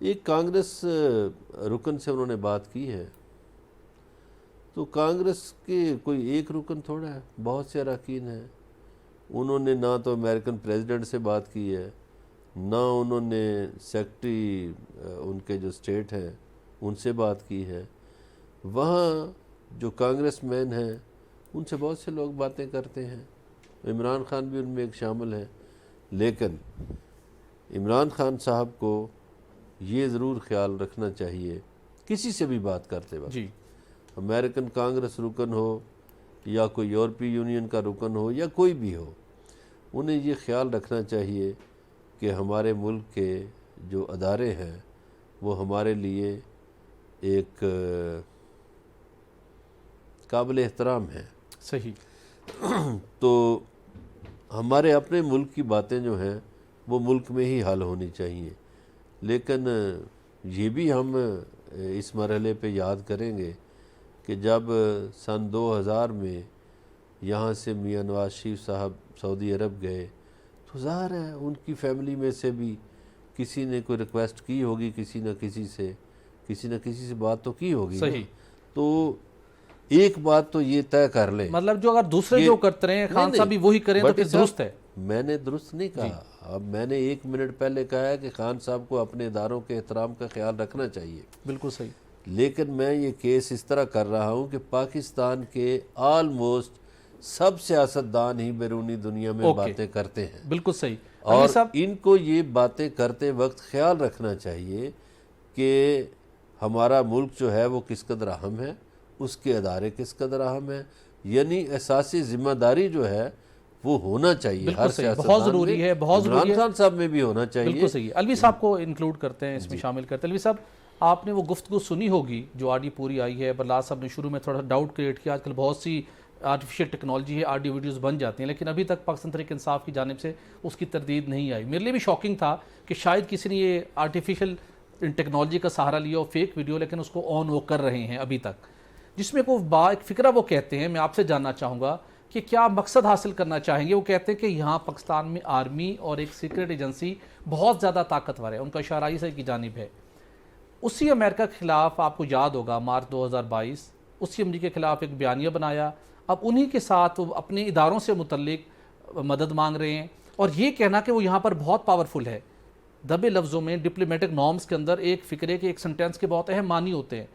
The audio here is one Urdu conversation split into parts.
ایک کانگریس رکن سے انہوں نے بات کی ہے، تو کانگریس کے کوئی ایک رکن تھوڑا ہے، بہت سے اراکین ہیں. انہوں نے نہ تو امریکن پریزیڈنٹ سے بات کی ہے، نہ انہوں نے سیکرٹری ان کے جو اسٹیٹ ہیں ان سے بات کی ہے. وہاں جو کانگریس مین ہیں ان سے بہت سے لوگ باتیں کرتے ہیں، عمران خان بھی ان میں ایک شامل ہے. لیکن عمران خان صاحب کو یہ ضرور خیال رکھنا چاہیے کسی سے بھی بات کرتے وقت، جی امریکن کانگریس رکن ہو یا کوئی یورپی یونین کا رکن ہو یا کوئی بھی ہو، انہیں یہ خیال رکھنا چاہیے کہ ہمارے ملک کے جو ادارے ہیں وہ ہمارے لیے ایک قابل احترام ہیں. صحیح. تو ہمارے اپنے ملک کی باتیں جو ہیں وہ ملک میں ہی حل ہونی چاہیے. لیکن یہ بھی ہم اس مرحلے پہ یاد کریں گے کہ جب سن 2000 میں یہاں سے میاں نواز شریف صاحب سعودی عرب گئے تو ظاہر ہے ان کی فیملی میں سے بھی کسی نے کوئی ریکویسٹ کی ہوگی، کسی نہ کسی سے بات تو کی ہوگی. صحیح. تو ایک بات تو یہ طے کر لیں، مطلب جو اگر دوسرے جو کرتے رہے ہیں خان صاحب بھی وہی کریں تو پھر درست ہے. میں نے درست نہیں کہا. اب میں نے 1 منٹ پہلے کہا ہے کہ خان صاحب کو اپنے اداروں کے احترام کا خیال رکھنا چاہیے. بالکل صحیح. لیکن میں یہ کیس اس طرح کر رہا ہوں کہ پاکستان کے آلموسٹ سب سیاستدان ہی بیرونی دنیا میں باتیں کرتے ہیں. بالکل صحیح. اور ان کو یہ باتیں کرتے وقت خیال رکھنا چاہیے کہ ہمارا ملک جو ہے وہ کس قدر اہم ہے، اس کے ادارے کس قدر اہم ہیں. یعنی اساسی ذمہ داری جو ہے وہ ہونا چاہیے ہر سیاستدان بہت ضروری ہے، بہت ضروری ہے. عمران خان صاحب میں بھی ہونا چاہیے. بالکل صحیح. الوی صاحب کو انکلوڈ کرتے ہیں، اس میں شامل کرتے ہیں. الوی صاحب آپ نے وہ گفتگو سنی ہوگی جو آڈی پوری آئی ہے. برلاس صاحب نے شروع میں تھوڑا ڈاؤٹ کریٹ کیا، آج کل بہت سی آرٹیفیشل ٹیکنالوجی ہے، آڈیو ویڈیوز بن جاتی ہیں، لیکن ابھی تک پاکستان تحریک انصاف کی جانب سے اس کی تردید نہیں آئی. میرے لیے بھی شاکنگ تھا کہ شاید کسی نے یہ آرٹیفیشل ٹیکنالوجی کا سہارا لیا اور فیک ویڈیو، لیکن اس کو آن وہ کر رہے ہیں ابھی تک، جس میں ایک فکرہ وہ کہتے ہیں. میں آپ سے جاننا چاہوں گا کہ کیا مقصد حاصل کرنا چاہیں گے. وہ کہتے ہیں کہ یہاں پاکستان میں آرمی اور ایک سیکرٹ ایجنسی بہت زیادہ طاقتور ہے، ان کا اشارہ اسرائیل کی جانب ہے. اسی امریکہ کے خلاف آپ کو یاد ہوگا مارچ 2022 اسی امریکہ کے خلاف ایک بیانیہ بنایا. اب انہی کے ساتھ وہ اپنے اداروں سے متعلق مدد مانگ رہے ہیں، اور یہ کہنا کہ وہ یہاں پر بہت پاورفل ہے. دبے لفظوں میں ڈپلومیٹک نارمز کے اندر ایک فکرے کے ایک سنٹینس کے بہت اہم معنی ہوتے ہیں.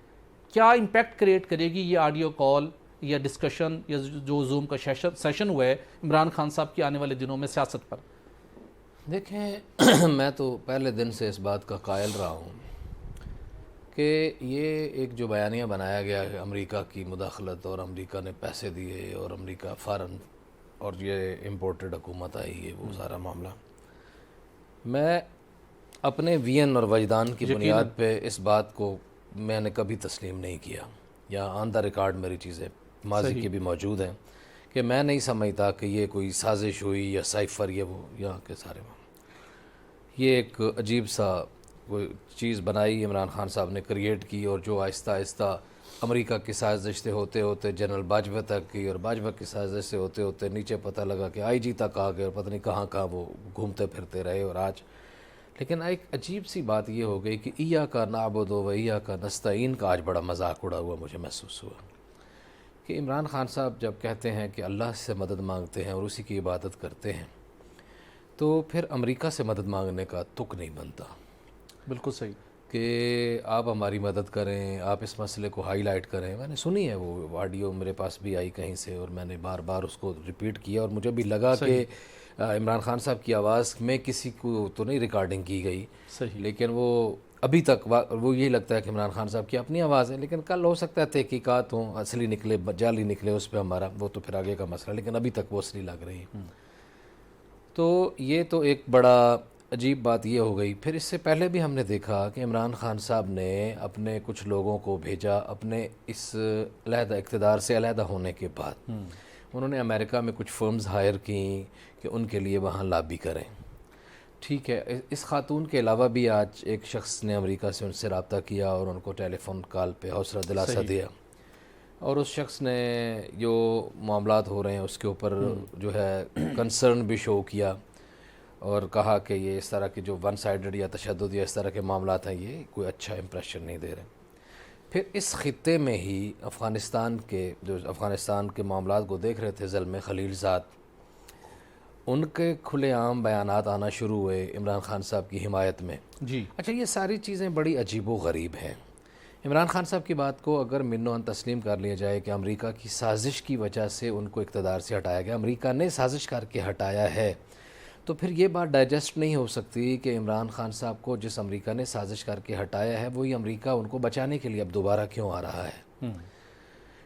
کیا امپیکٹ کریٹ کرے گی یہ آڈیو کال یا ڈسکشن یا جو زوم کا سیشن ہوا ہے عمران خان صاحب کی آنے والے دنوں میں سیاست پر؟ دیکھیں، میں تو پہلے دن سے اس بات کا قائل رہا ہوں کہ یہ ایک جو بیانیہ بنایا گیا ہے امریکہ کی مداخلت اور امریکہ نے پیسے دیے اور امریکہ فارن اور یہ امپورٹڈ حکومت آئی ہے وہ سارا معاملہ، میں اپنے وین اور وجدان کی بنیاد پہ اس بات کو میں نے کبھی تسلیم نہیں کیا، یا آن دا ریکارڈ میری چیزیں ماضی کی بھی موجود ہیں کہ میں نہیں سمجھتا کہ یہ کوئی سازش ہوئی یا سائفر یا وہ یہاں کے سارے یہ ایک عجیب سا کوئی چیز بنائی عمران خان صاحب نے کریٹ کی، اور جو آہستہ آہستہ امریکہ کی سازش سے ہوتے ہوتے جنرل باجوہ تک کی، اور باجوہ کی سازش سے ہوتے ہوتے نیچے پتہ لگا کہ آئی جی تک آ گئے، اور پتہ نہیں کہاں کہاں وہ گھومتے پھرتے رہے. اور آج لیکن ایک عجیب سی بات یہ ہو گئی کہ ایاک نعبد و ایاک نستعین کا آج بڑا مذاق اڑا ہوا مجھے محسوس ہوا کہ عمران خان صاحب جب کہتے ہیں کہ اللہ سے مدد مانگتے ہیں اور اسی کی عبادت کرتے ہیں تو پھر امریکہ سے مدد مانگنے کا تک نہیں بنتا. بالکل صحیح کہ آپ ہماری مدد کریں، آپ اس مسئلے کو ہائی لائٹ کریں. میں نے سنی ہے وہ آڈیو، میرے پاس بھی آئی کہیں سے، اور میں نے بار بار اس کو ریپیٹ کیا، اور مجھے بھی لگا کہ عمران خان صاحب کی آواز میں کسی کو تو نہیں ریکارڈنگ کی گئی، لیکن وہ ابھی تک وہ یہی لگتا ہے کہ عمران خان صاحب کی اپنی آواز ہے. لیکن کل ہو سکتا ہے تحقیقات ہوں، اصلی نکلے جعلی نکلے، اس پہ ہمارا وہ تو پھر آگے کا مسئلہ، لیکن ابھی تک وہ اصلی لگ رہی ہے. تو یہ تو ایک بڑا عجیب بات یہ ہو گئی. پھر اس سے پہلے بھی ہم نے دیکھا کہ عمران خان صاحب نے اپنے کچھ لوگوں کو بھیجا اپنے اس علیحدہ اقتدار سے علیحدہ ہونے کے بعد. انہوں نے امریکہ میں کچھ فرمز ہائر کیں کہ ان کے لیے وہاں لابی کریں. ٹھیک ہے، اس خاتون کے علاوہ بھی آج ایک شخص نے امریکہ سے ان سے رابطہ کیا اور ان کو ٹیلی فون کال پہ حوصلہ دلاسا دیا، اور اس شخص نے جو معاملات ہو رہے ہیں اس کے اوپر جو ہے کنسرن بھی شو کیا. اور کہا کہ یہ اس طرح کے جو ون سائیڈڈ یا تشدد یا اس طرح کے معاملات ہیں یہ کوئی اچھا امپریشن نہیں دے رہے. پھر اس خطے میں ہی افغانستان کے معاملات کو دیکھ رہے تھے زلمے خلیل زاد، ان کے کھلے عام بیانات آنا شروع ہوئے عمران خان صاحب کی حمایت میں. جی اچھا، یہ ساری چیزیں بڑی عجیب و غریب ہیں. عمران خان صاحب کی بات کو اگر منو تسلیم کر لیا جائے کہ امریکہ کی سازش کی وجہ سے ان کو اقتدار سے ہٹایا گیا، امریکہ نے سازش کر کے ہٹایا ہے، تو پھر یہ بات ڈائجسٹ نہیں ہو سکتی کہ عمران خان صاحب کو جس امریکہ نے سازش کر کے ہٹایا ہے وہی امریکہ ان کو بچانے کے لیے اب دوبارہ کیوں آ رہا ہے.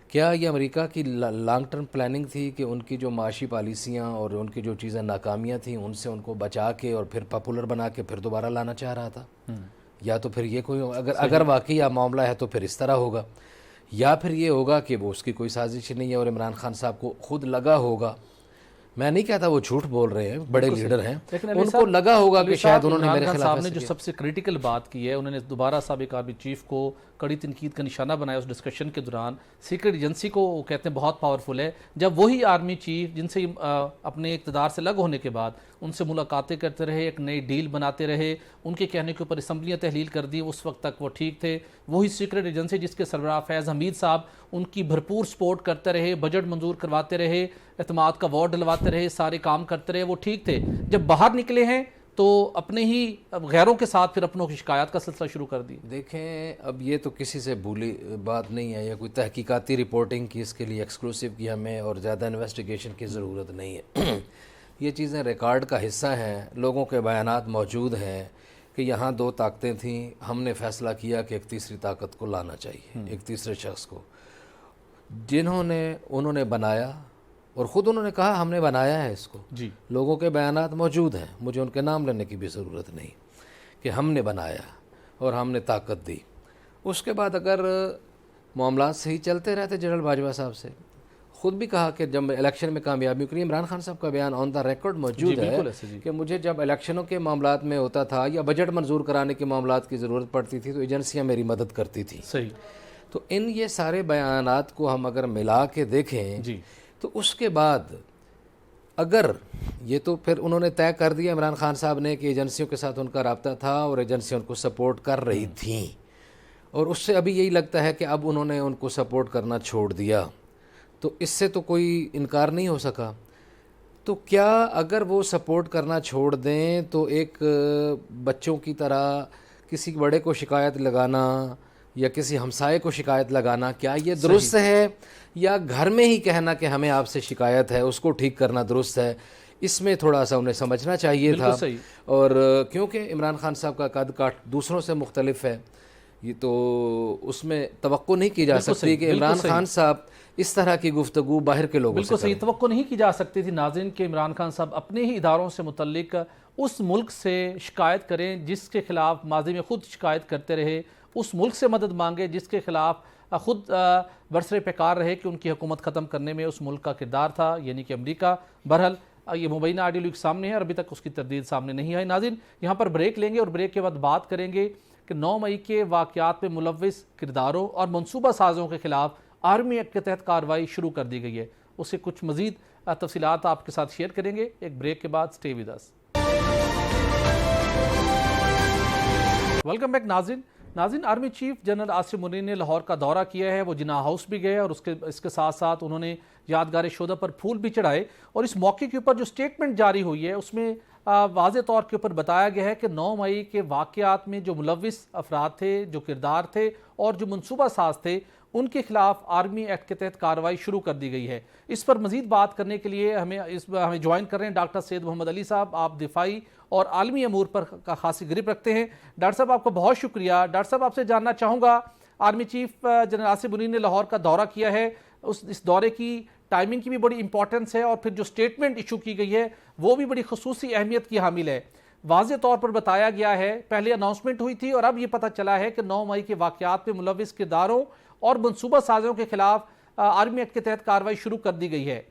کیا یہ امریکہ کی لانگ ٹرم پلاننگ تھی کہ ان کی جو معاشی پالیسیاں اور ان کی جو چیزیں ناکامیاں تھیں ان سے ان کو بچا کے اور پھر پاپولر بنا کے پھر دوبارہ لانا چاہ رہا تھا؟ یا تو پھر یہ کوئی اگر واقعی یہ معاملہ ہے تو پھر اس طرح ہوگا، یا پھر یہ ہوگا کہ وہ اس کی کوئی سازش نہیں ہے اور عمران خان صاحب کو خود لگا ہوگا. میں نہیں کہتا وہ جھوٹ بول رہے ہیں، بڑے لیڈر ہیں، ان کو لگا ہوگا کہ شاید انہوں نے میرے خلاف نے جو سب سے کریٹیکل بات کی ہے، انہوں نے دوبارہ سابق آرمی چیف کو کڑی تنقید کا نشانہ بنایا اس ڈسکشن کے دوران. سیکرٹ ایجنسی کو وہ کہتے ہیں بہت پاورفل ہے، جب وہی آرمی چیف جن سے اپنے اقتدار سے الگ ہونے کے بعد ان سے ملاقاتیں کرتے رہے، ایک نئی ڈیل بناتے رہے، ان کے کہنے کے اوپر اسمبلیاں تحلیل کر دی، اس وقت تک وہ ٹھیک تھے. وہی سیکرٹ ایجنسی جس کے سربراہ فیض حمید صاحب ان کی بھرپور سپورٹ کرتے رہے، بجٹ منظور کرواتے رہے، اعتماد کا ووٹ ڈلواتے رہے، سارے کام کرتے رہے، وہ ٹھیک تھے. جب باہر نکلے ہیں تو اپنے ہی غیروں کے ساتھ پھر اپنوں کی شکایات کا سلسلہ شروع کر دی. دیکھیں، اب یہ تو کسی سے بھولی بات نہیں ہے یا کوئی تحقیقاتی رپورٹنگ کی اس کے لیے ایکسکلوسیو کی ہمیں اور زیادہ انویسٹیگیشن کی ضرورت نہیں ہے. یہ چیزیں ریکارڈ کا حصہ ہیں، لوگوں کے بیانات موجود ہیں کہ یہاں دو طاقتیں تھیں، ہم نے فیصلہ کیا کہ ایک تیسری طاقت کو لانا چاہیے، ایک تیسرے شخص کو، انہوں نے بنایا اور خود انہوں نے کہا ہم نے بنایا ہے اس کو. جی لوگوں کے بیانات موجود ہیں، مجھے ان کے نام لینے کی بھی ضرورت نہیں کہ ہم نے بنایا اور ہم نے طاقت دی. اس کے بعد اگر معاملات صحیح چلتے رہتے، جنرل باجوہ صاحب سے خود بھی کہا کہ جب الیکشن میں کامیابی کری، عمران خان صاحب کا بیان آن دا ریکارڈ موجود ہے کہ مجھے جب الیکشنوں کے معاملات میں ہوتا تھا یا بجٹ منظور کرانے کے معاملات کی ضرورت پڑتی تھی تو ایجنسیاں میری مدد کرتی تھیں. صحیح. تو یہ سارے بیانات کو ہم اگر ملا کے دیکھیں جی تو اس کے بعد اگر یہ تو پھر انہوں نے طے کر دیا عمران خان صاحب نے کہ ایجنسیوں کے ساتھ ان کا رابطہ تھا اور ایجنسیوں ان کو سپورٹ کر رہی تھیں، اور اس سے ابھی یہی لگتا ہے کہ اب انہوں نے ان کو سپورٹ کرنا چھوڑ دیا، تو اس سے تو کوئی انکار نہیں ہو سکا. تو کیا اگر وہ سپورٹ کرنا چھوڑ دیں تو ایک بچوں کی طرح کسی بڑے کو شکایت لگانا یا کسی ہمسائے کو شکایت لگانا، کیا یہ درست ہے؟ یا گھر میں ہی کہنا کہ ہمیں آپ سے شکایت ہے، اس کو ٹھیک کرنا درست ہے؟ اس میں تھوڑا سا انہیں سمجھنا چاہیے تھا. اور کیونکہ عمران خان صاحب کا قد کاٹ دوسروں سے مختلف ہے، یہ تو اس میں توقع نہیں کی جا سکتی کہ عمران خان صاحب اس طرح کی گفتگو باہر کے لوگوں سے بالکل صحیح توقع نہیں کی جا سکتی تھی ناظرین کہ عمران خان صاحب اپنے ہی اداروں سے متعلق اس ملک سے شکایت کریں جس کے خلاف ماضی میں خود شکایت کرتے رہے، اس ملک سے مدد مانگے جس کے خلاف خود برسر پیکار رہے کہ ان کی حکومت ختم کرنے میں اس ملک کا کردار تھا، یعنی کہ امریکہ. بہرحال یہ مبینہ آئیڈیالوجی سامنے ہے اور ابھی تک اس کی تردید سامنے نہیں آئی. ناظرین، یہاں پر بریک لیں گے اور بریک کے بعد بات کریں گے کہ 9 مئی کے واقعات میں ملوث کرداروں اور منصوبہ سازوں کے خلاف آرمی ایکٹ کے تحت کارروائی شروع کر دی گئی ہے. اس سے کچھ مزید تفصیلات آپ کے ساتھ شیئر کریں گے ایک بریک کے بعد. Stay with us. Welcome back ناظرین. Army chief general Asim Munir نے لاہور کا دورہ کیا ہے، وہ جناح ہاؤس بھی گئے اور اس کے ساتھ ساتھ انہوں نے یادگار شہداء پر پھول بھی چڑھائے. اور اس موقع کے اوپر جو سٹیٹمنٹ جاری ہوئی ہے اس میں واضح طور کے اوپر بتایا گیا ہے کہ 9 مئی کے واقعات میں جو ملوث افراد تھے، جو کردار تھے اور جو منصوبہ ساز تھے، ان کے خلاف آرمی ایکٹ کے تحت کارروائی شروع کر دی گئی ہے. اس پر مزید بات کرنے کے لیے ہمیں جوائن کر رہے ہیں ڈاکٹر سید محمد علی صاحب. آپ دفاعی اور عالمی امور پر خاصی گرفت رکھتے ہیں. ڈاکٹر صاحب آپ کا بہت شکریہ. ڈاکٹر صاحب آپ سے جاننا چاہوں گا، army chief general Asim Munir نے لاہور کا دورہ کیا ہے، اس دورے کی ٹائمنگ کی بھی بڑی امپورٹنس ہے اور پھر جو سٹیٹمنٹ ایشو کی گئی ہے وہ بھی بڑی خصوصی اہمیت کی حامل ہے. واضح طور پر بتایا گیا ہے، پہلے اناؤنسمنٹ ہوئی تھی اور اب یہ پتہ چلا ہے کہ 9 مئی کے واقعات میں ملوث کرداروں اور منصوبہ سازوں کے خلاف آرمی ایکٹ کے تحت کارروائی شروع کر دی گئی ہے.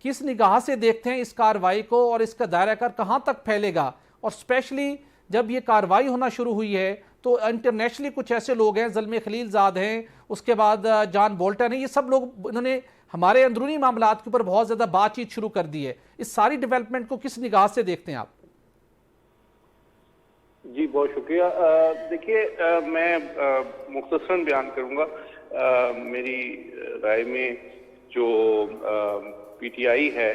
کس نگاہ سے دیکھتے ہیں اس کارروائی کو اور اس کا دائرہ کار کہاں تک پھیلے گا؟ اور اسپیشلی جب یہ کارروائی ہونا شروع ہوئی ہے تو انٹرنیشنلی کچھ ایسے لوگ ہیں، زلمے خلیل زاد ہیں، اس کے بعد جان بولٹن ہیں، یہ سب لوگ انہوں نے ہمارے اندرونی معاملات کے اوپر بہت زیادہ بات چیت شروع کر دی ہے. اس ساری ڈیولپمنٹ کو کس نگاہ سے دیکھتے ہیں آپ؟ جی بہت شکریہ. دیکھیے میں مختصراً بیان کروں گا. میری رائے میں جو پی ٹی آئی ہے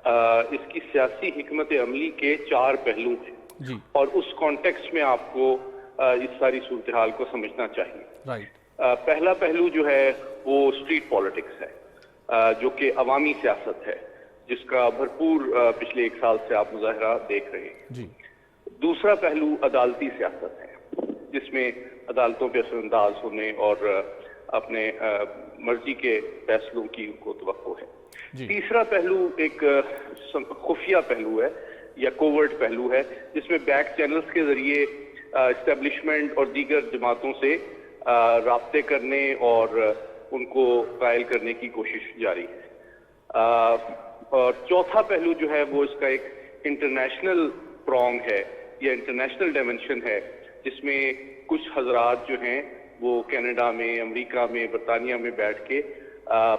اس کی سیاسی حکمت عملی کے 4 پہلو ہیں جی اور اس کانٹیکسٹ میں آپ کو اس ساری صورتحال کو سمجھنا چاہیے. رائٹ. پہلا پہلو جو ہے وہ اسٹریٹ پالیٹکس ہے جو کہ عوامی سیاست ہے جس کا بھرپور پچھلے 1 سال سے آپ مظاہرہ دیکھ رہے ہیں. جی دوسرا پہلو عدالتی سیاست ہے جس میں عدالتوں پہ اثر انداز ہونے اور اپنے مرضی کے فیصلوں کی ان کو توقع ہے. جی تیسرا پہلو ایک خفیہ پہلو ہے یا کوورٹ پہلو ہے جس میں بیک چینلز کے ذریعے اسٹیبلشمنٹ اور دیگر جماعتوں سے رابطے کرنے اور ان کو قائل کرنے کی کوشش جاری ہے. اور چوتھا پہلو جو ہے وہ اس کا ایک انٹرنیشنل پرونگ ہے یا انٹرنیشنل ڈائمنشن ہے جس میں کچھ حضرات جو ہیں وہ کینیڈا میں، امریکہ میں، برطانیہ میں بیٹھ کے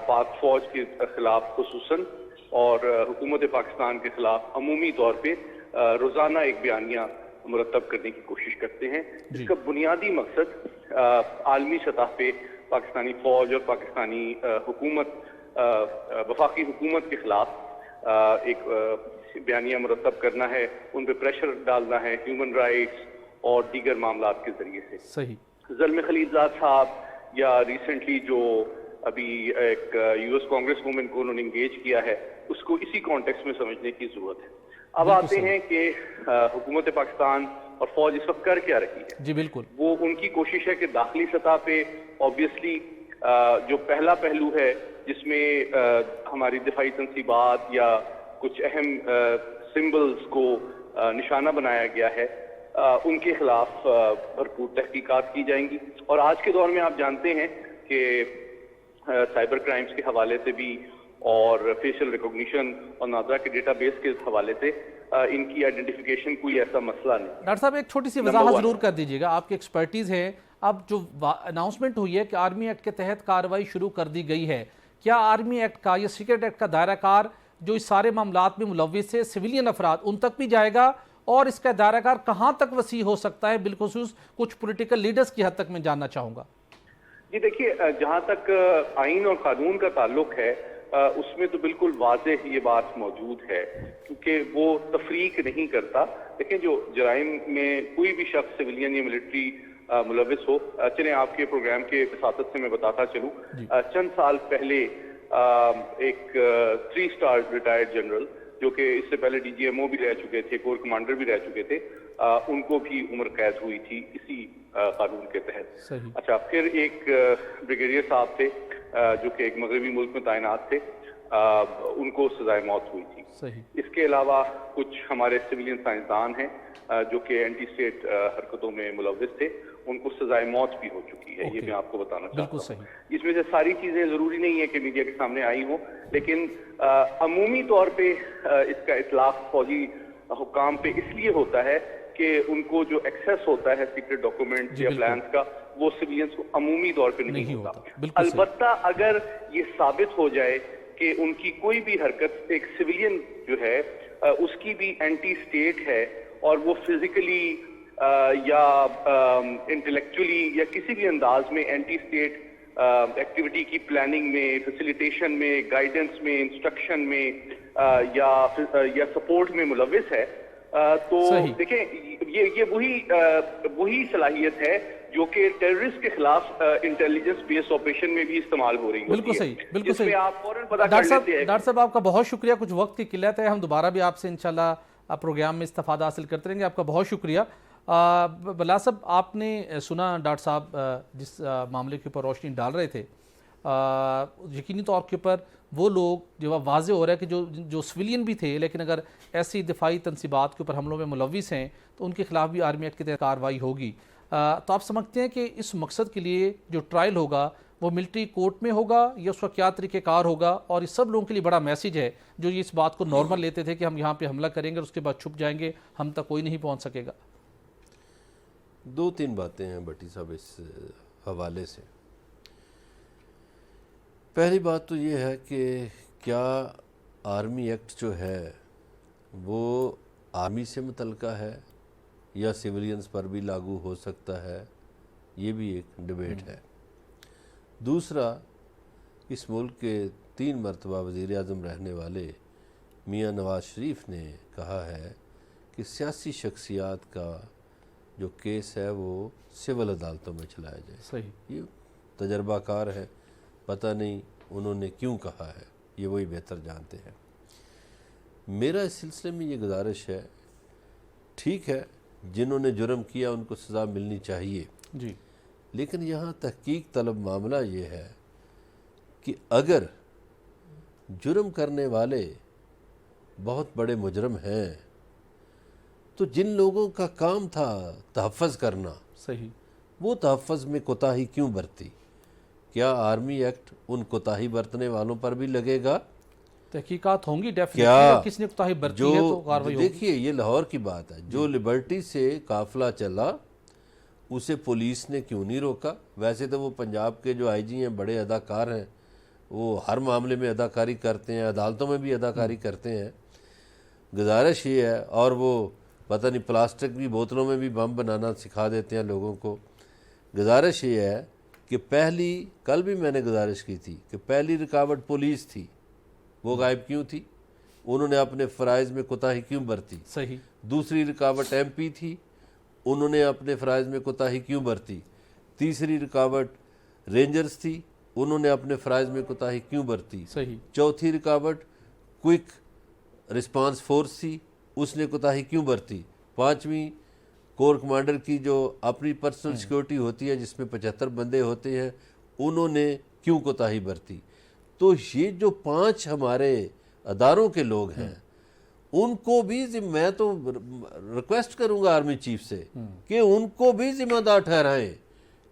پاک فوج کے خلاف خصوصاً اور حکومت پاکستان کے خلاف عمومی طور پہ روزانہ ایک بیانیہ مرتب کرنے کی کوشش کرتے ہیں جس کا بنیادی مقصد عالمی سطح پہ پاکستانی فوج اور پاکستانی حکومت وفاقی حکومت کے خلاف ایک بیانیہ مرتب کرنا ہے، ان پہ پریشر ڈالنا ہے ہیومن رائٹس اور دیگر معاملات کے ذریعے سے. صحیح. زلمے خلیلزاد صاحب یا ریسنٹلی جو ابھی ایک یو ایس کانگریس وومن کو انہوں نے انگیج کیا ہے اس کو اسی کانٹیکس میں سمجھنے کی ضرورت ہے. اب آتے ہیں کہ حکومت پاکستان اور فوج اس وقت کر کیا رہی ہے. جی بالکل. وہ ان کی کوشش ہے کہ داخلی سطح پہ آبویسلی جو پہلا پہلو ہے جس میں ہماری دفاعی تنصیبات یا کچھ اہم سمبلز کو نشانہ بنایا گیا ہے ان کے خلاف بھرپور تحقیقات کی جائیں گی. اور آج کے دور میں آپ جانتے ہیں کہ سائبر کرائمز کے حوالے سے بھی اور فیشل ریکگنیشن اور نادرا کے ڈیٹا بیس کے حوالے سے ان کی آئیڈینٹیفیکیشن کوئی ایسا مسئلہ نہیں. ڈاکٹر صاحب ایک چھوٹی سی وضاحت ضرور کر دیجیے گا، آپ کی ایکسپرٹیز ہے. اب جو اناؤنسمنٹ ہوئی ہے کہ آرمی ایکٹ کے تحت کارروائی شروع کر دی گئی ہے، کیا آرمی ایکٹ کا یا سیکرٹ ایکٹ کا دائرہ کار جو اس سارے معاملات میں ملوث ہے سویلین افراد ان تک بھی جائے گا، اور اس کا دائرہ کار کہاں تک وسیع ہو سکتا ہے، بالخصوص کچھ پولیٹیکل لیڈرز کی حد تک میں جاننا چاہوں گا؟ جی دیکھیے جہاں تک آئین اور قانون کا تعلق ہے اس میں تو بالکل واضح یہ بات موجود ہے کیونکہ وہ تفریق نہیں کرتا. دیکھیں جو جرائم میں کوئی بھی شخص سویلین یا ملٹری ملوث ہو، چلیں آپ کے پروگرام کے وساطت سے میں بتاتا چلوں. چند سال پہلے ایک 3 اسٹار ریٹائرڈ جنرل جو کہ اس سے پہلے ڈی جی ایم او بھی رہ چکے تھے، کور کمانڈر بھی رہ چکے تھے، ان کو بھی عمر قید ہوئی تھی اسی قانون کے تحت. اچھا پھر ایک بریگیڈیئر صاحب تھے جو کہ ایک مغربی ملک میں تعینات تھے، ان کو سزائے موت ہوئی تھی. اس کے علاوہ کچھ ہمارے سویلین سائنسدان ہیں جو کہ اینٹی اسٹیٹ حرکتوں میں ملوث تھے، ان کو سزائے موت بھی ہو چکی ہے. یہ میں آپ کو بتانا چاہتا ہوں. اس میں سے ساری چیزیں ضروری نہیں ہے کہ میڈیا کے سامنے آئی ہوں، لیکن عمومی طور پہ اس کا اطلاق فوجی حکام پہ اس لیے ہوتا ہے کہ ان کو جو ایکسیس ہوتا ہے سیکرٹ ڈاکومنٹ یا پلانز کا وہ سویلینز کو عمومی طور پہ نہیں ہوتا. البتہ اگر یہ ثابت ہو جائے کہ ان کی کوئی بھی حرکت ایک سویلین جو ہے اس کی بھی اینٹی اسٹیٹ ہے اور وہ فزیکلی یا انٹلیکچولی یا کسی بھی انداز میں اینٹی اسٹیٹ ایکٹیویٹی کی پلاننگ میں، فیسیلیٹیشن میں، گائیڈنس میں، انسٹرکشن میں یا سپورٹ میں ملوث ہے تو دیکھیں یہ وہی صلاحیت ہے جو کہ ٹیررسٹ کے خلاف انٹیلیجنس بیس آپریشن میں بھی استعمال ہو رہی ہوتی ہے. بالکل صحیح، بالکل صحیح. آپ فوراً پتہ کر لیتے ہیں. ڈاکٹر صاحب آپ کا بہت شکریہ. کچھ وقت کی قلت ہے، ہم دوبارہ بھی آپ سے انشاءاللہ پروگرام میں استفادہ حاصل کرتے رہیں گے. آپ کا بہت شکریہ. بلا صاحب آپ نے سنا ڈاکٹر صاحب جس معاملے کے اوپر روشنی ڈال رہے تھے، یقینی طور کے اوپر وہ لوگ جو واضح ہو رہا ہے کہ جو سویلین بھی تھے لیکن اگر ایسی دفاعی تنصیبات کے اوپر حملوں میں ملوث ہیں تو ان کے خلاف بھی آرمی ایکٹ کے تحت کارروائی ہوگی. تو آپ سمجھتے ہیں کہ اس مقصد کے لیے جو ٹرائل ہوگا وہ ملٹری کورٹ میں ہوگا یا اس کا کیا طریقہ کار ہوگا؟ اور اس سب لوگوں کے لیے بڑا میسیج ہے جو یہ اس بات کو نارمل لیتے تھے کہ ہم یہاں پہ حملہ کریں گے اور اس کے بعد چھپ جائیں گے، ہم تک کوئی نہیں پہنچ سکے گا. 2-3 باتیں ہیں بھٹی صاحب اس حوالے سے. پہلی بات تو یہ ہے کہ کیا آرمی ایکٹ جو ہے وہ آرمی سے متعلقہ ہے یا سویلینز پر بھی لاگو ہو سکتا ہے، یہ بھی ایک ڈیبیٹ ہے۔ دوسرا، اس ملک کے 3 مرتبہ وزیر اعظم رہنے والے میاں نواز شریف نے کہا ہے کہ سیاسی شخصیات کا جو کیس ہے وہ سول عدالتوں میں چلایا جائے۔ صحیح، یہ تجربہ کار ہے، پتہ نہیں انہوں نے کیوں کہا ہے، یہ وہی بہتر جانتے ہیں۔ میرا اس سلسلے میں یہ گزارش ہے، ٹھیک ہے جنہوں نے جرم کیا ان کو سزا ملنی چاہیے، جی، لیکن یہاں تحقیق طلب معاملہ یہ ہے کہ اگر جرم کرنے والے بہت بڑے مجرم ہیں تو جن لوگوں کا کام تھا تحفظ کرنا، صحیح، وہ تحفظ میں کوتاہی کیوں برتی؟ کیا آرمی ایکٹ ان کوتاہی برتنے والوں پر بھی لگے گا؟ تحقیقات ہوں گی ڈیفینیٹلی، کیا اگر کسی نے کوتاہی برتی ہے تو کارروائی ہوگی۔ دیکھیے یہ لاہور کی بات ہے، جو لبرٹی سے قافلہ چلا اسے پولیس نے کیوں نہیں روکا؟ ویسے تو وہ پنجاب کے جو آئی جی ہیں بڑے اداکار ہیں، وہ ہر معاملے میں اداکاری کرتے ہیں، عدالتوں میں بھی اداکاری کرتے ہیں۔ گزارش یہ ہے، اور وہ پتہ نہیں پلاسٹک کی بوتلوں میں بھی بم بنانا سکھا دیتے ہیں لوگوں کو۔ گزارش یہ ہے کہ کل بھی میں نے گزارش کی تھی کہ پہلی رکاوٹ پولیس تھی، وہ غائب کیوں تھی؟ انہوں نے اپنے فرائض میں کوتاہی کیوں برتی؟ صحیح، دوسری رکاوٹ ایم پی تھی، انہوں نے اپنے فرائض میں کوتاہی کیوں برتی؟ تیسری رکاوٹ رینجرز تھی، انہوں نے اپنے فرائض میں کوتاہی کیوں برتی؟ صحیح، چوتھی رکاوٹ کوئک رسپانس فورس تھی، اس نے کوتاہی کیوں برتی؟ پانچویں کور کمانڈر کی جو اپنی پرسنل سیکیورٹی ہوتی ہے جس میں 75 بندے ہوتے ہیں، انہوں نے کیوں کوتاہی برتی؟ تو یہ جو 5 ہمارے اداروں کے لوگ ہیں ان کو بھی میں تو ریکویسٹ کروں گا آرمی چیف سے کہ ان کو بھی ذمہ دار ٹھہرائیں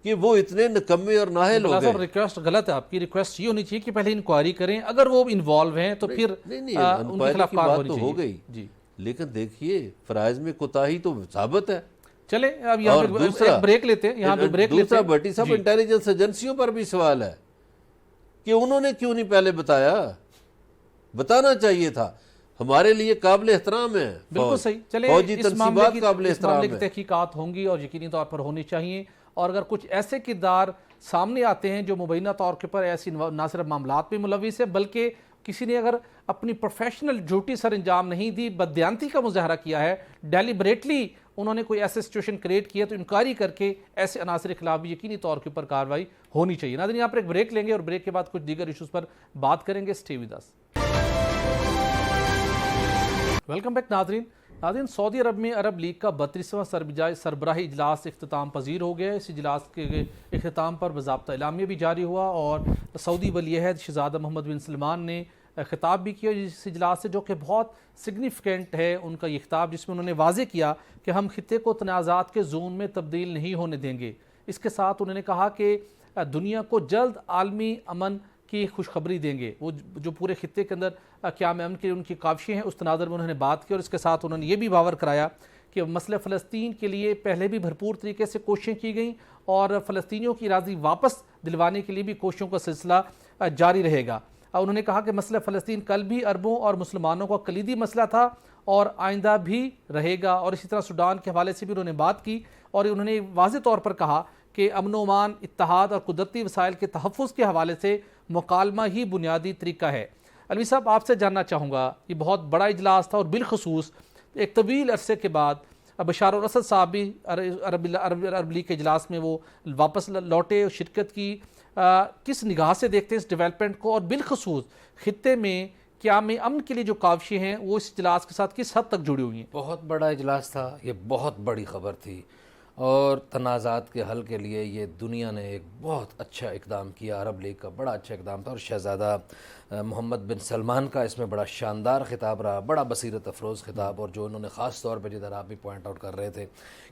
کہ وہ اتنے نکمے اور نااہل ہو گئے۔ ریکویسٹ غلط ہے، آپ کی ریکویسٹ یہ ہونی چاہیے کہ پہلے انکوائری کریں، اگر وہ انوالو ہیں تو پھر نہیں ان کے خلاف کی بات کارروائی تو ہو گئی، جی۔ لیکن دیکھیے فرائض میں کوتاہی تو ثابت ہے۔ چلیں اب یہاں پہ ایک بریک لیتے ہیں، یہاں پہ بریک لیتے دوسرا ہیں۔ بھٹی صاحب انٹیلیجنس ایجنسیوں پر بھی سوال ہے کہ انہوں نے کیوں نہیں پہلے بتانا چاہیے تھا۔ ہمارے لیے قابل احترام ہے، بالکل صحیح۔ چلیں فوجی اس معاملے تنصیبات قابل کی احترام ہے۔ تحقیقات ہوں گی اور یقینی طور پر ہونی چاہیے، اور اگر کچھ ایسے کردار سامنے آتے ہیں جو مبینہ طور کے پر ایسی نہ صرف معاملات میں ملوث ہے بلکہ کسی نے اگر اپنی پروفیشنل ڈیوٹی سر انجام نہیں دی، بددیانتی کا مظاہرہ کیا ہے، ڈیلیبریٹلی انہوں نے کوئی ایسے سچویشن کریٹ کیا، تو انکوائری کر کے ایسے عناصر کے خلاف بھی یقینی طور کے اوپر کارروائی ہونی چاہیے۔ ناظرین یہاں پر ایک بریک لیں گے اور بریک کے بعد کچھ دیگر ایشوز پر بات کریں گے۔ Stay with us. Welcome back ناظرین، سعودی عرب میں عرب لیگ کا 32واں سربراہی اجلاس اختتام پذیر ہو گیا ہے۔ اس اجلاس کے اختتام پر باضابطہ اعلامیہ بھی جاری ہوا اور سعودی ولی عہد شہزادہ محمد بن سلمان نے خطاب بھی کیا اس اجلاس سے، جو کہ بہت سگنیفیکنٹ ہے ان کا یہ خطاب، جس میں انہوں نے واضح کیا کہ ہم خطے کو تنازعات کے زون میں تبدیل نہیں ہونے دیں گے۔ اس کے ساتھ انہوں نے کہا کہ دنیا کو جلد عالمی امن کی خوشخبری دیں گے۔ وہ جو پورے خطے کے اندر قیام امن کے ان کی کاوشیں ہیں اس تناظر میں انہوں نے بات کی، اور اس کے ساتھ انہوں نے یہ بھی باور کرایا کہ مسئلہ فلسطین کے لیے پہلے بھی بھرپور طریقے سے کوششیں کی گئیں اور فلسطینیوں کی اراضی واپس دلوانے کے لیے بھی کوششوں کا سلسلہ جاری رہے گا۔ انہوں نے کہا کہ مسئلہ فلسطین کل بھی عربوں اور مسلمانوں کا کلیدی مسئلہ تھا اور آئندہ بھی رہے گا، اور اسی طرح سوڈان کے حوالے سے بھی انہوں نے بات کی، اور انہوں نے واضح طور پر کہا کہ امن و امان، اتحاد اور قدرتی وسائل کے تحفظ کے حوالے سے مکالمہ ہی بنیادی طریقہ ہے۔ علوی صاحب، آپ سے جاننا چاہوں گا، یہ بہت بڑا اجلاس تھا اور بالخصوص ایک طویل عرصے کے بعد بشار الاسد صاحب بھی عرب لیگ کے اجلاس میں وہ واپس لوٹے اور شرکت کی۔ کس نگاہ سے دیکھتے ہیں اس ڈیولپمنٹ کو، اور بالخصوص خطے میں قیام امن کے لیے جو کاوشیں ہیں وہ اس اجلاس کے ساتھ کس حد تک جڑی ہوئی ہیں؟ بہت بڑا اجلاس تھا، یہ بہت بڑی خبر تھی، اور تنازعات کے حل کے لیے یہ دنیا نے ایک بہت اچھا اقدام کیا۔ عرب لیگ کا بڑا اچھا اقدام تھا، اور شہزادہ محمد بن سلمان کا اس میں بڑا شاندار خطاب رہا، بڑا بصیرت افروز خطاب، اور جو انہوں نے خاص طور پہ جدھر آپ بھی پوائنٹ آؤٹ کر رہے تھے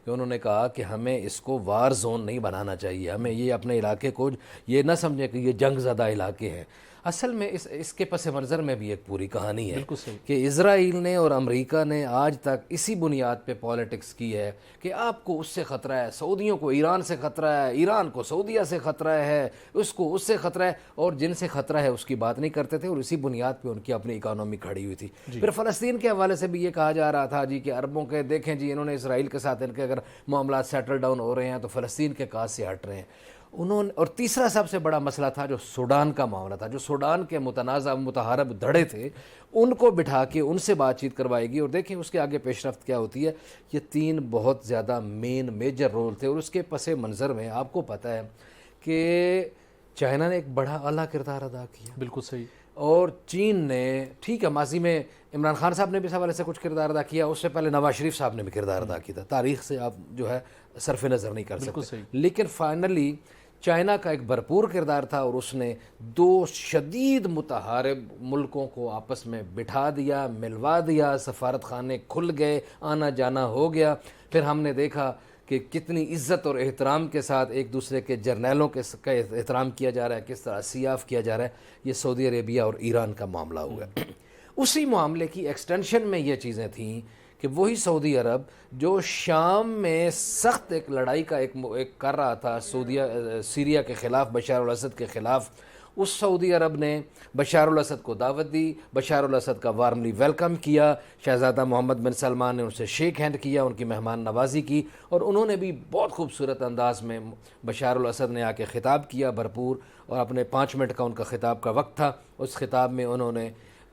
کہ انہوں نے کہا کہ ہمیں اس کو وار زون نہیں بنانا چاہیے، ہمیں یہ اپنے علاقے کو یہ نہ سمجھیں کہ یہ جنگ زدہ علاقے ہیں۔ اصل میں اس کے پس منظر میں بھی ایک پوری کہانی ہے کہ اسرائیل نے اور امریکہ نے آج تک اسی بنیاد پہ پالیٹکس کی ہے کہ آپ کو اس سے خطرہ ہے، سعودیوں کو ایران سے خطرہ ہے، ایران کو سعودیہ سے خطرہ ہے، اس کو اس سے خطرہ ہے، اور جن سے خطرہ ہے اس کی بات نہیں کرتے۔ کرتے تھے اور اسی بنیاد پہ ان کی اپنی اکانومی کھڑی ہوئی تھی. پھر فلسطین کے حوالے سے بھی یہ کہا جا رہا تھا جی کہ عربوں کے دیکھیں جی انہوں نے اسرائیل کے ساتھ ان کے اگر معاملات سیٹل ڈاؤن ہو رہے ہیں تو فلسطین کے کاز سے ہٹ رہے ہیں انہوں نے. اور تیسرا سب سے بڑا مسئلہ تھا جو سوڈان کا معاملہ تھا, جو سوڈان کے متنازع متحارب دھڑے تھے ان کو بٹھا کے ان سے بات چیت کروائے گی. اور دیکھیں اس کے آگے پیش رفت کیا ہوتی ہے. یہ 3 بہت زیادہ میجر رول تھے اور اس کے پس منظر میں آپ کو پتہ ہے کہ چائنا نے ایک بڑا اعلیٰ کردار ادا کیا. بالکل صحیح. اور چین نے ٹھیک ہے ماضی میں عمران خان صاحب نے بھی اس حوالے سے کچھ کردار ادا کیا, اس سے پہلے نواز شریف صاحب نے بھی کردار ادا کیا تھا, تاریخ سے آپ جو ہے صرف نظر نہیں کر سکتے. لیکن فائنلی چائنا کا ایک بھرپور کردار تھا اور اس نے 2 شدید متحارب ملکوں کو آپس میں بٹھا دیا, ملوا دیا, سفارت خانے کھل گئے, آنا جانا ہو گیا. پھر ہم نے دیکھا کہ کتنی عزت اور احترام کے ساتھ ایک دوسرے کے جرنیلوں کا احترام کیا جا رہا ہے, کس طرح سیاف کیا جا رہا ہے. یہ سعودی عربیہ اور ایران کا معاملہ ہوا. اسی معاملے کی ایکسٹینشن میں یہ چیزیں تھیں کہ وہی سعودی عرب جو شام میں سخت ایک لڑائی کا ایک کر رہا تھا سیریا کے خلاف, بشار الاسد کے خلاف, اس سعودی عرب نے بشار الاسد کو دعوت دی, بشار الاسد کا وارملی ویلکم کیا, شہزادہ محمد بن سلمان نے ان سے شیک ہینڈ کیا, ان کی مہمان نوازی کی, اور انہوں نے بھی بہت خوبصورت انداز میں بشار الاسد نے آ کے خطاب کیا بھرپور, اور اپنے 5 منٹ کا ان کا خطاب کا وقت تھا. اس خطاب میں انہوں نے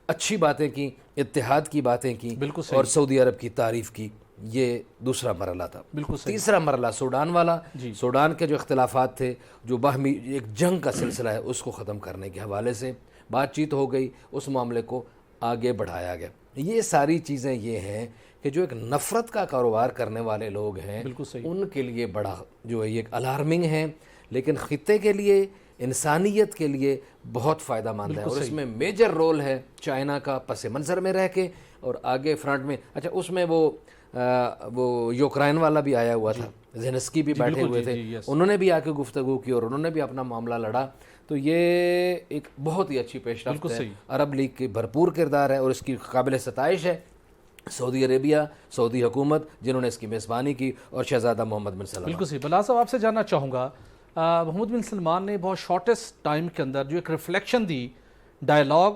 اچھی باتیں کی, اتحاد کی باتیں کی اور سعودی عرب کی تعریف کی. یہ دوسرا مرحلہ تھا. تیسرا مرحلہ سوڈان والا, سوڈان کے جو اختلافات تھے, جو باہمی ایک جنگ کا سلسلہ ہے, اس کو ختم کرنے کے حوالے سے بات چیت ہو گئی, اس معاملے کو آگے بڑھایا گیا. یہ ساری چیزیں یہ ہیں کہ جو ایک نفرت کا کاروبار کرنے والے لوگ ہیں ان کے لیے بڑا جو ہے یہ ایک الارمنگ ہے, لیکن خطے کے لیے, انسانیت کے لیے بہت فائدہ مند ہے. اور اس میں میجر رول ہے چائنا کا پس منظر میں رہ کے اور آگے فرنٹ میں. اچھا اس میں وہ یوکرائن والا بھی آیا ہوا تھا, زینسکی بھی بیٹھے ہوئے تھے, انہوں نے بھی آ کے گفتگو کی اور انہوں نے بھی اپنا معاملہ لڑا. تو یہ ایک بہت ہی اچھی پیش رفت ہے. عرب لیگ کی بھرپور کردار ہے اور اس کی قابل ستائش ہے سعودی عربیہ, سعودی حکومت جنہوں نے اس کی میزبانی کی, اور شہزادہ محمد بن سلمان. بالکل صحیح. بلال صاحب آپ سے جاننا چاہوں گا, محمد بن سلمان نے بہت شارٹیسٹ ٹائم کے اندر جو ایک ریفلیکشن دی ڈائلاگ,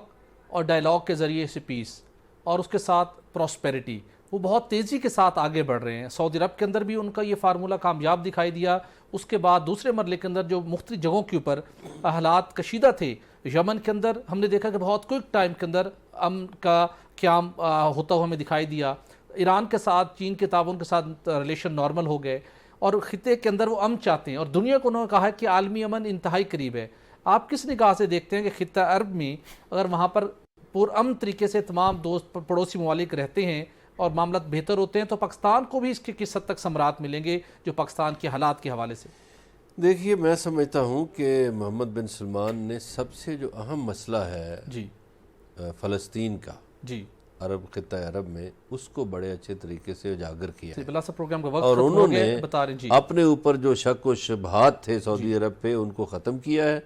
اور ڈائلاگ کے ذریعے سے پیس اور اس کے ساتھ پراسپیرٹی, وہ بہت تیزی کے ساتھ آگے بڑھ رہے ہیں. سعودی عرب کے اندر بھی ان کا یہ فارمولہ کامیاب دکھائی دیا. اس کے بعد دوسرے مرحلے کے اندر جو مختلف جگہوں کے اوپر حالات کشیدہ تھے, یمن کے اندر ہم نے دیکھا کہ بہت کوئک ٹائم کے اندر امن کا قیام ہوتا ہوا ہمیں دکھائی دیا. ایران کے ساتھ چین کے تعاون کے ساتھ ریلیشن نارمل ہو گئے, اور خطے کے اندر وہ امن چاہتے ہیں, اور دنیا کو انہوں نے کہا ہے کہ عالمی امن انتہائی قریب ہے. آپ کس نگاہ سے دیکھتے ہیں کہ خطہ عرب میں اگر وہاں پر پرامن طریقے سے تمام دوست پڑوسی ممالک رہتے ہیں اور معاملات بہتر ہوتے ہیں, تو پاکستان کو بھی اس کے کس حد تک ثمرات ملیں گے جو پاکستان کے حالات کے حوالے سے؟ دیکھیے میں سمجھتا ہوں کہ محمد بن سلمان نے سب سے جو اہم مسئلہ ہے فلسطین کا عرب خطہ عرب میں, اس کو بڑے اچھے طریقے سے اجاگر کیا ہے, اور انہوں نے اپنے اوپر جو شک و شبہات تھے سعودی عرب پہ ان کو ختم کیا ہے.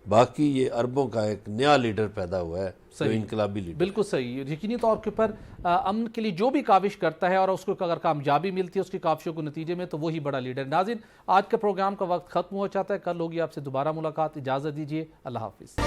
باقی یہ عربوں کا ایک نیا لیڈر پیدا ہوا ہے, جو انقلابی لیڈر. بالکل صحیح. یقینی طور کے اوپر امن کے لیے جو بھی کاوش کرتا ہے اور اس کو اگر کامیابی ملتی ہے اس کی کاوشوں کو نتیجے میں, تو وہی بڑا لیڈر. ناظرین آج کے پروگرام کا وقت ختم ہو جاتا ہے, کل ہوگی آپ سے دوبارہ ملاقات. اجازت دیجیے, اللہ حافظ.